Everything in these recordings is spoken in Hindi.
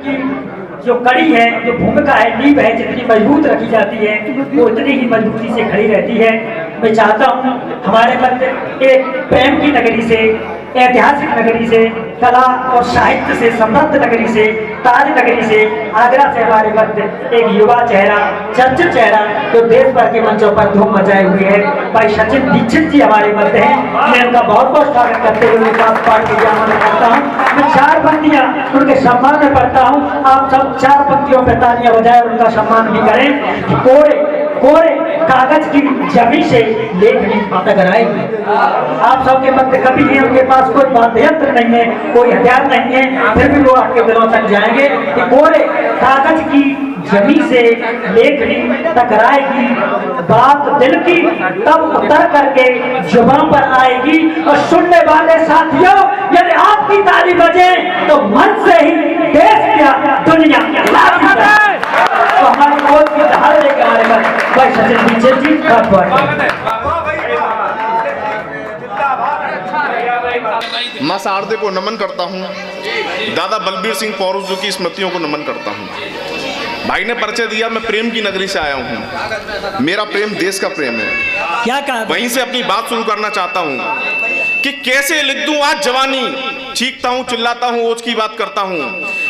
की जो कड़ी है, जो भूमिका है, नींव है, जितनी मजबूत रखी जाती है वो उतनी ही मजबूती से खड़ी रहती है। मैं चाहता हूँ हमारे मध्य एक प्रेम की नगरी से, ऐतिहासिक नगरी से, कला और साहित्य से समृद्ध नगरी से, ताज नगरी से, आगरा से हमारे मध्य एक युवा चेहरा, चर्चित चेहरा जो देश भर के मंचों पर धूम मचाए हुए है, भाई सचिन दीक्षित जी हमारे मध्य हैं। मैं उनका बहुत बहुत स्वागत करते हुए उनका पाठ के ज्ञापन करता हूँ। मैं 4 पंक्तियाँ उनके सम्मान में पढ़ता हूँ। आप सब 4 पंक्तियों पर तालियां बजाएं और उनका सम्मान भी करें कि कोरे कोरे कागज की जमी से लेखनी टकराएगी। आप सबके मध्य कभी भी उनके पास कोई वाद्य यंत्र नहीं है, कोई हथियार नहीं है, फिर भी वो आपके दिलों तक जाएंगे कि कोरे कागज की जमी से लेखनी टकराएगी, बात दिल की तब उतर करके जुबान पर आएगी। और सुनने वाले साथियों, यदि आपकी ताली बजे तो मन से ही देश क्या दुनिया तो हमारी बोल की धार लेके आ रहे हैं भाई सचिन दीक्षित जी। मां शारदे को नमन करता हूँ, दादा बलबीर सिंह पौरुष जी की स्मृतियों को नमन करता हूँ। भाई ने परिचय दिया, मैं प्रेम की नगरी से आया हूँ। मेरा प्रेम देश का प्रेम है। क्या कहा? वहीं से अपनी बात शुरू करना चाहता हूँ कि कैसे लिख दूं आज जवानी, चीखता हूँ चिल्लाता हूँ ओज की बात करता हूँ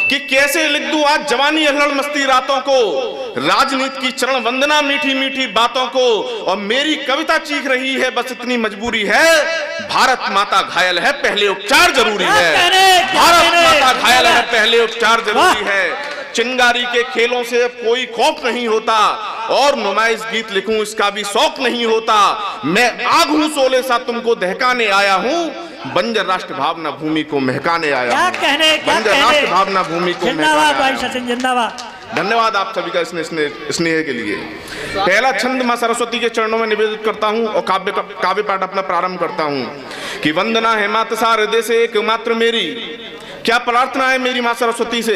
कि कैसे लिख दूं आज जवानी अल्हड़ मस्ती रातों को, राजनीति की चरण वंदना मीठी मीठी बातों को। और मेरी कविता चीख रही है बस इतनी मजबूरी है, भारत माता घायल है पहले उपचार जरूरी है। भारत माता घायल है पहले उपचार जरूरी है। चिंगारी के खेलों से कोई खौफ नहीं होता और नुमाइश गीत लिखूं इसका भी शौक नहीं होता। मैं आग हूं शोले सा तुमको दहकाने आया हूं, बंजर राष्ट्र भावना भूमि को महकाने आया हूं। बंजर राष्ट्र भावना भूमि को जिंदाबाद। धन्यवाद आप सभी का स्नेह के लिए। पहला छंद मां सरस्वती के चरणों में निवेदित करता हूं और काव्य पाठ अपना प्रारंभ करता हूं कि वंदना है मात सारदे से एकमात्र मेरी। क्या प्रार्थना है मेरी मां सरस्वती से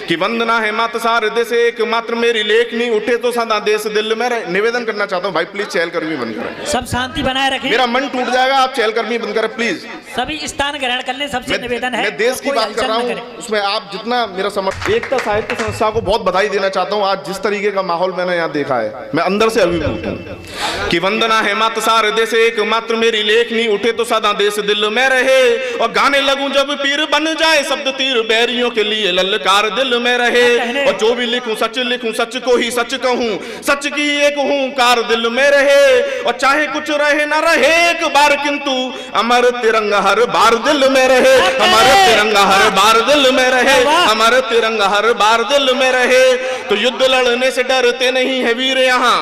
कि वंदना है मात सारदे से एकमात्र मेरी, लेखनी उठे तो सदा देश दिल में रहे। निवेदन करना चाहता हूं भाई प्लीज चहलकदमी बंद करें, सब शांति बनाए रखें, मेरा मन टूट जाएगा। आप चहलकदमी बंद करें प्लीज। सभी स्थान ग्रहण कर लें, सबसे निवेदन है। मैं देश की बात कर रहा हूँ, उसमें आप जितना मेरा समर्थन। एकता साहित्य संस्था को बहुत बधाई देना चाहता हूँ। आज जिस तरीके का माहौल मैंने यहाँ देखा है, मैं अंदर से अभिभूत हूँ कि वंदना है मात सारदे से एकमात्र मेरी, लेखनी उठे तो सदा देश दिल में रहे। और गाने लगूं जब पीर बन जाए शब्द तीर, बैरियों के लिए ललकार दिल में रहे। और जो भी लिखूं सच को ही सच कहूं, सच की एक हुंकार दिल में रहे। और चाहे कुछ रहे ना रहे एक बार, किंतु अमर तिरंगा हर बार दिल में रहे। हमारे तिरंगा हर बार दिल में रहे, हमारे तिरंगा हर बार दिल में रहे। तो युद्ध लड़ने से डरते नहीं है वीर यहाँ,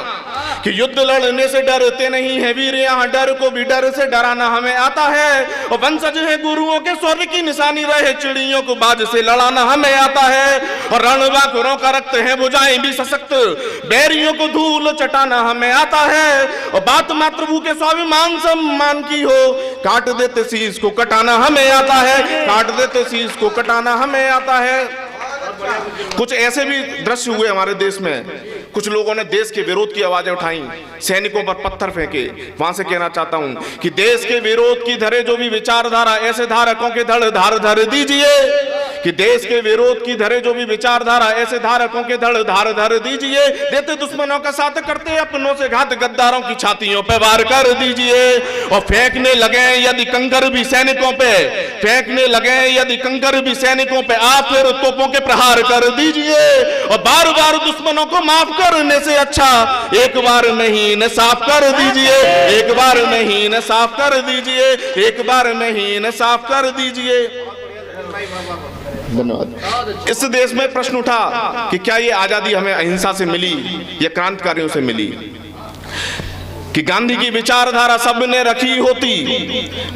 कि युद्ध लड़ने से डरते नहीं है वीर यहाँ, डर को भी डर से डराना हमें आता है। और वंशज है गुरुओं के स्वर्ग की निशानी रहे, चिड़ियों को बाज से लड़ाना हमें आता है। और रणबांकुरों का रक्त है भुजाएं भी सशक्त, बैरियों को धूल चटाना हमें आता है। और बात मातृभू के स्वाभिमान सम्मान की हो, काट देते शीश को कटाना हमें आता है, काट देते शीश को कटाना हमें आता है। कुछ ऐसे भी दृश्य हुए हमारे देश में, कुछ लोगों ने देश के विरोध की आवाजें उठाई, सैनिकों पर पत्थर फेंके। वहां से कहना चाहता हूं कि देश के विरोध की धरे जो भी विचारधारा, ऐसे धारकों के धड़ धार धर दीजिए। कि देश के विरोध की धरे जो भी विचारधारा, ऐसे धारकों के धड़ धार धर दीजिए। देते दुश्मनों का साथ, करते अपनों से घात, गद्दारों की छातियों पे वार कर दीजिए। और फेंकने लगे यदि कंकर भी सैनिकों पे, फेंकने लगे यदि कंकर भी सैनिकों पे, आप फिर तोपों के प्रहार कर दीजिए। और बार बार दुश्मनों को माफ करने से अच्छा एक बार नहीं न साफ कर दीजिए, एक बार नहीं न साफ कर दीजिए, एक बार नहीं न साफ कर दीजिए। धन्यवाद। इस देश में प्रश्न उठा कि क्या ये आजादी हमें अहिंसा से मिली या क्रांतिकारियों से मिली, कि गांधी की विचारधारा सबने रखी होती।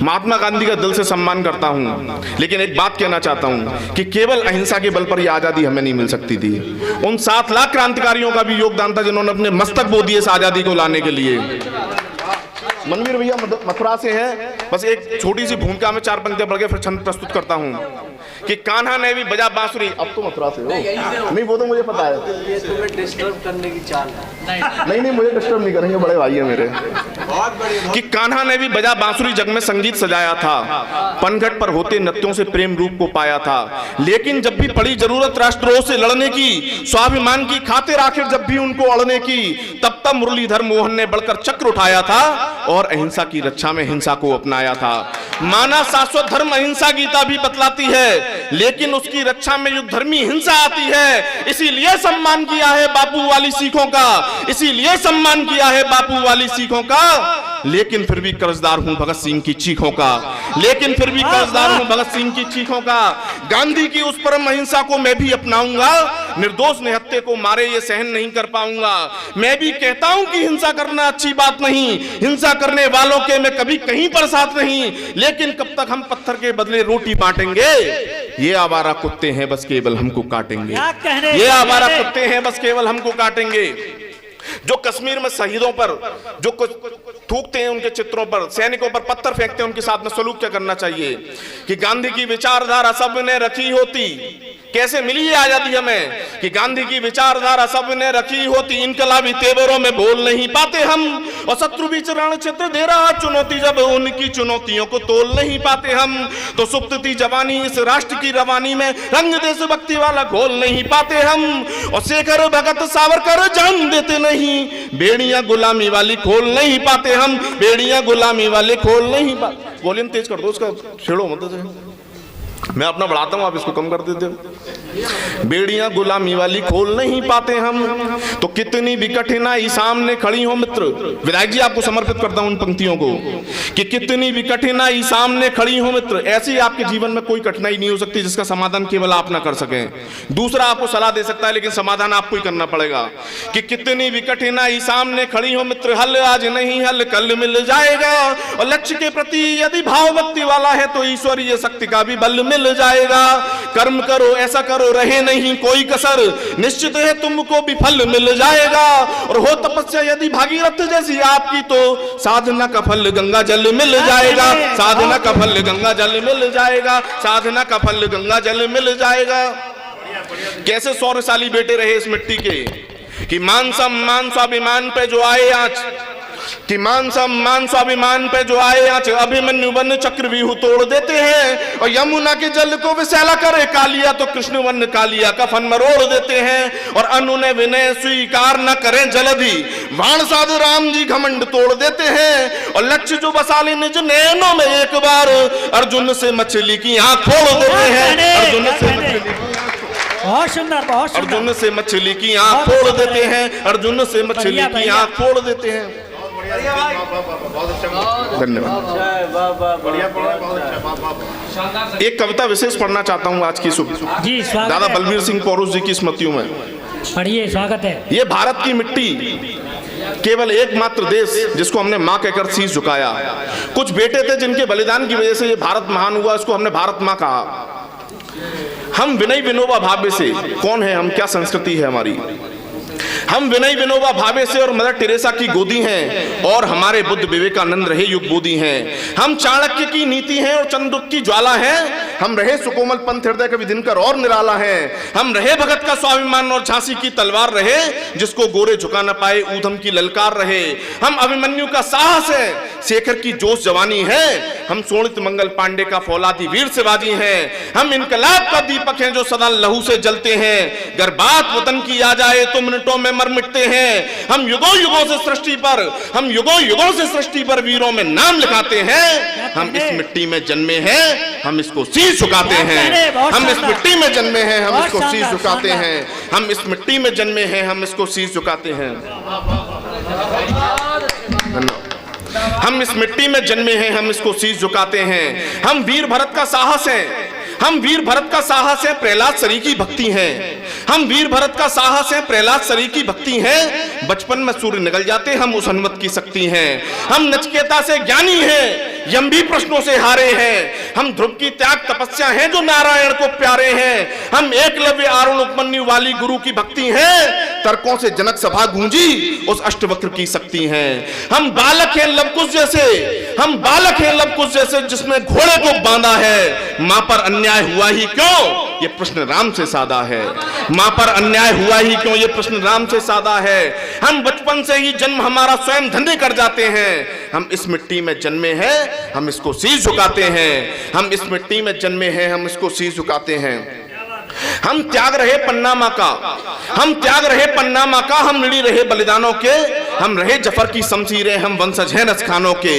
महात्मा गांधी का दिल से सम्मान करता हूं, लेकिन एक बात कहना चाहता हूं कि केवल अहिंसा के बल पर यह आजादी हमें नहीं मिल सकती थी। उन 7 लाख क्रांतिकारियों का भी योगदान था जिन्होंने अपने मस्तक बो दिए इस आजादी को लाने के लिए। मनवीर भैया मथुरा से हैं, बस एक छोटी सी भूमिका में 4 पंक्तियां पढ़ के फिर छंद प्रस्तुत करता हूं कि कान्हा ने भी बजा बांसुरी। अब तो मथुरा से हो, नहीं वो तो मुझे पता है, ये तुम्हें डिस्टर्ब करने की चाल है। नहीं मुझे डिस्टर्ब नहीं करेंगे, बड़े भाई है मेरे। कि कान्हा ने भी बजा बांसुरी, जग में संगीत सजाया था, पनघट पर होते नृत्यों से प्रेम रूप को पाया था। लेकिन जब भी पड़ी जरूरत राष्ट्रों से लड़ने की, स्वाभिमान की खातिर आखिर जब भी उनको अड़ने की, तब तब मुरलीधर मोहन ने बढ़कर चक्र उठाया था और अहिंसा की रक्षा में हिंसा को अपनाया था। माना शाश्वत धर्म अहिंसा गीता भी बतलाती है, लेकिन उसकी रक्षा में युद्ध धर्मी हिंसा आती है। इसीलिए सम्मान किया है बापू वाली सीखों का, इसीलिए सम्मान किया है बापू वाली सीखों का। लेकिन फिर भी कर्जदार हूं भगत सिंह की चीखों का, लेकिन फिर भी कर्जदार हूं भगत सिंह की चीखों का। गांधी की उस परम अहिंसा को मैं भी अपनाऊंगा, निर्दोष निहत्थे को मारे ये सहन नहीं कर पाऊंगा। मैं भी कहता हूं कि हिंसा करना अच्छी बात नहीं, हिंसा करने वालों के मैं कभी कहीं पर साथ नहीं, लेकिन कब तक हम पत्थर के बदले रोटी बांटेंगे? ये आवारा कुत्ते हैं बस केवल हमको काटेंगे, ये आवारा कुत्ते हैं बस केवल हमको काटेंगे। जो कश्मीर में शहीदों पर जो कुछ थूकते हैं, उनके चित्रों पर, सैनिकों पर पत्थर फेंकते हैं, उनके साथ में सलूक क्या करना चाहिए? कि गांधी की विचारधारा सबने रखी होती, कैसे मिली आजादी हमें? कि गांधी की विचारधारा सबने रखी होती, इनकलाबी तेवरों में बोल नहीं पाते हम, और शत्रु भी रण क्षेत्र दे रहा चुनौती, जब उनकी चुनौतियों को तोल नहीं पाते हम। तो सुप्त थी जवानी इस राष्ट्र की रवानी में, रंग देशभक्ति वाला घोल नहीं पाते हम। और शेखर भगत सावरकर जान देते नहीं, बेड़ियां गुलामी वाली खोल नहीं पाते हम, बेड़ियां गुलामी वाले खोल नहीं पाते। वॉल्यूम तेज कर दो उसका, छेड़ो मत, मैं अपना बढ़ाता हूं, आप इसको कम कर देते हो। बेड़ियां गुलामी वाली खोल नहीं पाते हम, तो कितनी भी कठिनाई सामने खड़ी हो मित्र। विधायक जी आपको समर्पित करता हूं उन पंक्तियों को, कि कितनी भी कठिनाई सामने खड़ी हो मित्र, ऐसी आपके जीवन में कोई कठिनाई नहीं हो सकती जिसका समाधान केवल आप ना कर सकें। दूसरा आपको सलाह दे सकता है, लेकिन समाधान आपको ही करना पड़ेगा। कि कितनी भी कठिनाई सामने खड़ी हो मित्र, हल आज नहीं हल कल मिल जाएगा। और लक्ष्य के प्रति यदि भाव भक्ति वाला है, तो ईश्वरीय शक्ति का भी बल मिल जाएगा। कर्म करो ऐसा करो रहे नहीं कोई कसर, निश्चित है तुमको भी फल मिल जाएगा। और हो तपस्या यदि भागीरथ जैसी आपकी, तो साधना का फल गंगा जल मिल जाएगा, साधना का फल गंगा जल मिल जाएगा, साधना का फल गंगा जल मिल जाएगा। कैसे सौरशाली बेटे रहे इस मिट्टी के, कि मान सम्मान स्वाभिमान पे जो आए आज, कि मान सम्मान स्वाभिमान पे जो आए आज, अभिमन्यु वन चक्रव्यूह तोड़ देते हैं। और यमुना के जल को विषैला करे कालिया, तो कृष्ण वन कालिया का फन मरोड़ देते हैं। और अनु ने विनय स्वीकार न करें जलधि, बाण साध राम जी घमंड तोड़ देते हैं। और लक्ष्य जो बसा ले निज नैनों में एक बार, अर्जुन से मछली की आंख फोड़ देते हैं, अर्जुन से मछली, बहुत सुंदर, बहुत सुंदर। अर्जुन से मछली की आंख फोड़ देते हैं, अर्जुन से मछली की आंख फोड़ देते हैं। धन्यवाद। एक कविता विशेष पढ़ना चाहता हूँ आज की सुबह, जी स्वागत दादा है। बलबीर सिंह पौरुष जी की स्मृतियों में। पढ़िए, स्वागत है। ये भारत की मिट्टी, केवल एकमात्र देश जिसको हमने माँ कहकर शीश झुकाया। कुछ बेटे थे जिनके बलिदान की वजह से ये भारत महान हुआ, इसको हमने भारत माँ कहा। हम विनय विनोबा भावे से, कौन है हम, क्या संस्कृति है हमारी, हम विनय विनोबा भावे से और मदर टेरेसा की गोदी हैं, और हमारे बुद्ध विवेकानंद रहे युग बोधी हैं। हम चाणक्य की नीति हैं और चंद्रगुप्त की ज्वाला हैं। हम रहे सुकोमल पंथ हृदय कवि दिनकर और निराला हैं। हम रहे भगत का स्वाभिमान और झांसी की तलवार रहे, जिसको गोरे झुका न पाए ऊधम की ललकार रहे। हम अभिमन्यु का साहस है, शेखर की जोश जवानी है। हम शोणित मंगल पांडे का फौलादी वीर शिवाजी हैं। हम इनकलाब का दीपक हैं जो सदा लहू से जलते हैं। अगर बात वतन की आ जाए तो मिनटों में मर मिटते हैं। हम युगों युगों से सृष्टि पर, हम युगों युगों से सृष्टि पर वीरों में नाम लिखाते हैं। हम इस मिट्टी में जन्मे हैं, हम इसको शीश झुकाते हैं। हम इस मिट्टी में जन्मे हैं, हम इसको शीश झुकाते हैं। हम इस मिट्टी में जन्मे हैं, हम इसको शीश झुकाते हैं। हम इस मिट्टी में जन्मे हैं, हम इसको शीश झुकाते हैं। हम वीर भरत का साहस है, हम वीर भरत का साहस है, प्रहलाद सरी की भक्ति है। हम वीर भरत का साहस है, प्रहलाद सरी की भक्ति है, बचपन में सूर्य निकल जाते हम उस हनुमत की शक्ति हैं। हम नचिकेता से ज्ञानी हैं, यम भी प्रश्नों से हारे हैं। हम ध्रुव की त्याग तपस्या हैं जो नारायण को प्यारे हैं। हम एकलव्य अरुण उपमन्यु वाली गुरु की भक्ति हैं, तर्कों से जनक सभा गूंजी उस अष्टवक्र की शक्ति हैं। हम बालक हैं लवकुश जैसे, हम बालक हैं लवकुश जैसे जिसने घोड़े को बांधा है। मां पर अन्याय हुआ ही क्यों, ये प्रश्न राम से सादा है। मां पर अन्याय हुआ ही क्यों, ये प्रश्न राम से सादा है। हम बचपन से ही जन्म हमारा स्वयं धन्य कर जाते हैं। हम इस मिट्टी में जन्मे हैं, हम इसको शीश झुकाते हैं। हम इस मिट्टी में जन्मे हैं, हम इसको शीश झुकाते हैं। हम त्याग रहे पन्नामा का, हम त्याग रहे पन्नामा का, हम लड़ी रहे बलिदानों के। हम रहे जफर की शमशीरें, हम वंशज हैं रसखानों के।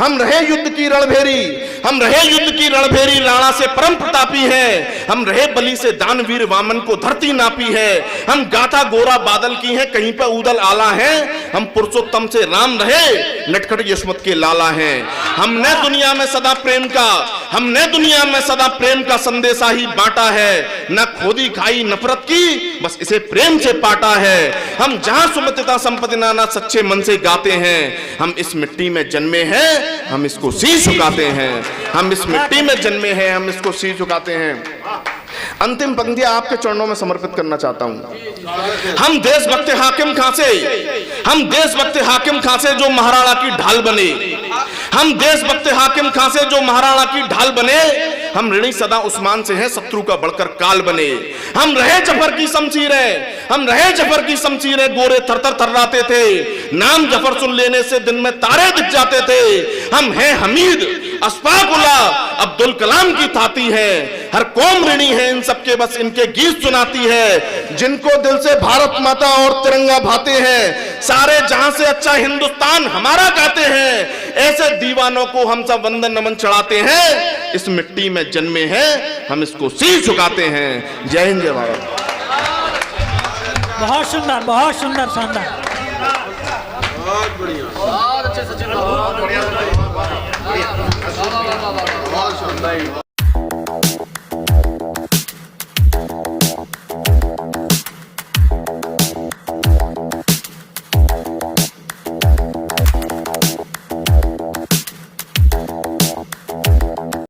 हम रहे युद्ध की रणभेरी, हम रहे युद्ध की रणभेरी, राणा से परम प्रतापी है। हम रहे बलि से दानवीर, वामन को धरती नापी है। हम गाथा गोरा बादल की है, कहीं पर उदल आला है। हम पुरुषोत्तम से राम रहे, नटखट यशमत के लाला हैं। हमने दुनिया में सदा प्रेम का, हमने दुनिया में सदा प्रेम का संदेशा ही बांटा है। न खोदी खाई नफरत की, बस इसे प्रेम से पाटा है। हम जहां सुमित्रता संपत्ति नाना सच्चे मन से गाते हैं। हम इस मिट्टी में जन्मे हैं, हम इसको शीश झुकाते हैं। हम इस मिट्टी में जन्मे हैं, हम इसको शीश झुकाते हैं। अंतिम पंक्तियां आपके चरणों में समर्पित करना चाहता हूं। हम देशभक्त हाकिम खां से, हम देशभक्त हाकिम खां से जो महाराणा की ढाल बने। हम देशभक्त हाकिम खां से जो महाराणा की ढाल बने। हम ऋणी सदा उस्मान से हैं, शत्रु का बढ़कर काल बने। हम रहे जफर की शमशीरें, हम रहे जफर की शमशीरें, गोरे थर थर थर्राते थे। नाम जफर सुन लेने से दिन में तारे दिख जाते थे। हम हैं हमीद, अशफाक उल्लाह, अब्दुल कलाम की थाती है। हर कौम ऋणी है इन सबके, बस इनके गीत सुनाती है। जिनको दिल से भारत माता और तिरंगा भाते हैं, सारे जहां से अच्छा हिंदुस्तान हमारा गाते हैं। ऐसे दीवानों को हम सब वंदन नमन चढ़ाते हैं। इस मिट्टी में जन्मे हैं, हम इसको शीश झुकाते हैं। जय हिंद, जय भारत। बहुत सुंदर, बहुत सुंदर, शानदार, बहुत बढ़िया, बहुत अच्छे सचिन, बहुत बढ़िया, बहुत शानदार।